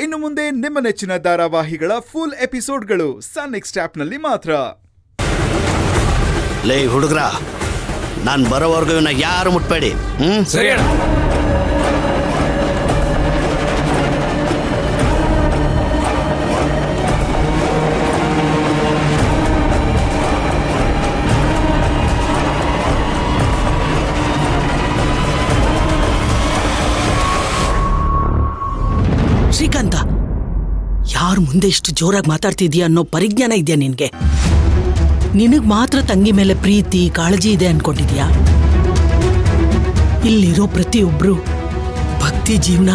ಇನ್ನು ಮುಂದೆ ನಿಮ್ಮ ನೆಚ್ಚಿನ ಧಾರಾವಾಹಿಗಳ ಫುಲ್ ಎಪಿಸೋಡ್ಗಳು ಸನ್ ನೆಕ್ಸ್ಟ್ ಆಪ್ನಲ್ಲಿ ಮಾತ್ರ. ಲೇ ಹುಡುಗ್ರ, ನಾನು ಬರೋವರೆಗೂ ಇವನ್ನ ಯಾರು ಮುಟ್ಬೇಡಿ. ಸರಿ ಅಣ್ಣ. ಶ್ರೀಕಾಂತ, ಯಾರ ಮುಂದೆ ಇಷ್ಟು ಜೋರಾಗಿ ಮಾತಾಡ್ತಿದ್ಯಾ ಅನ್ನೋ ಪರಿಜ್ಞಾನ ಇದೆಯಾ ನಿನ್ಗೆ? ನಿನಗ್ ಮಾತ್ರ ತಂಗಿ ಮೇಲೆ ಪ್ರೀತಿ ಕಾಳಜಿ ಇದೆ ಅನ್ಕೊಂಡಿದ್ಯಾ? ಇಲ್ಲಿರೋ ಪ್ರತಿಯೊಬ್ರು ಭಕ್ತಿ ಜೀವನ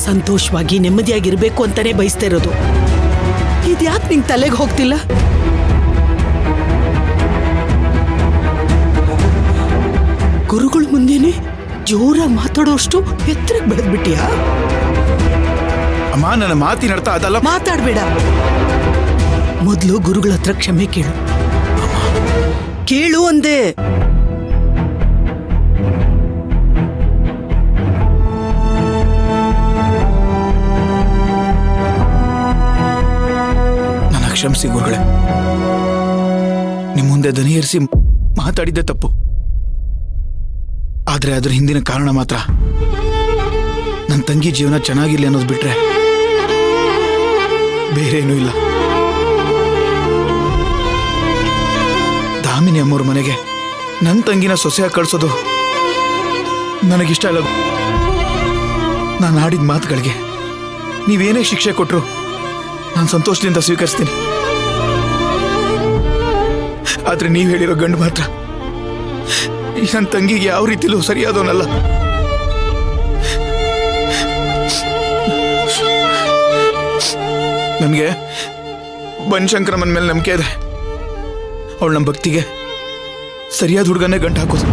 ಸಂತೋಷವಾಗಿ ನೆಮ್ಮದಿಯಾಗಿರ್ಬೇಕು ಅಂತಾನೆ ಬಯಸ್ತಾ ಇರೋದು. ಇದ್ಯಾಕೆ ನಿಂಗೆ ತಲೆಗೆ ಹೋಗ್ತಿಲ್ಲ? ಗುರುಗಳ ಮುಂದೆನೆ ಜೋರಾಗಿ ಮಾತಾಡೋಷ್ಟು ಎತ್ತರಕ್ಕೆ ಬೆಳೆದ್ಬಿಟ್ಟಿಯಾ? ಅಮ್ಮ, ನನ್ನ ಮಾತಿನ ಅರ್ಥ ಅದಲ್ಲ. ಮಾತಾಡ್ಬೇಡ. ಮೊದಲು ಗುರುಗಳ ಹತ್ರ ಕ್ಷಮೆ ಕೇಳು. ಕೇಳು ಅಂದೆ. ನನ್ನ ಕ್ಷಮಿಸಿ ಗುರುಗಳೇ. ನಿಮ್ಮ ಮುಂದೆ ದನಿ ಏರಿಸಿ ಮಾತಾಡಿದ್ದೆ ತಪ್ಪು. ಆದ್ರೆ ಅದ್ರ ಹಿಂದಿನ ಕಾರಣ ಮಾತ್ರ ನನ್ನ ತಂಗಿ ಜೀವನ ಚೆನ್ನಾಗಿರ್ಲಿ ಅನ್ನೋದು ಬಿಟ್ರೆ ಬೇರೆ ಏನೂ ಇಲ್ಲ. ದಾಮಿನಿ ಅಮ್ಮವ್ರ ಮನೆಗೆ ನನ್ನ ತಂಗಿನ ಸೊಸೆಯಾಗಿ ಕಳಿಸೋದು ನನಗಿಷ್ಟ ಇಲ್ಲ. ನಾನು ಆಡಿದ ಮಾತುಗಳಿಗೆ ನೀವೇನೇ ಶಿಕ್ಷೆ ಕೊಟ್ಟರು ನಾನು ಸಂತೋಷದಿಂದ ಸ್ವೀಕರಿಸ್ತೀನಿ. ಆದ್ರೆ ನೀವು ಹೇಳಿರೋ ಗಂಡು ಮಾತ್ರ ನನ್ನ ತಂಗಿಗೆ ಯಾವ ರೀತಿಲೂ ಸರಿಯಾದವನಲ್ಲ. ನನಗೆ ಬನಶಂಕರಮ್ಮನ ಮೇಲೆ ನಂಬಿಕೆ ಇದೆ. ಅವಳು ನಮ್ಮ ಭಕ್ತಿಗೆ ಸರಿಯಾದ ಹುಡುಗನೇ ಗಂಟು ಹಾಕೋದು.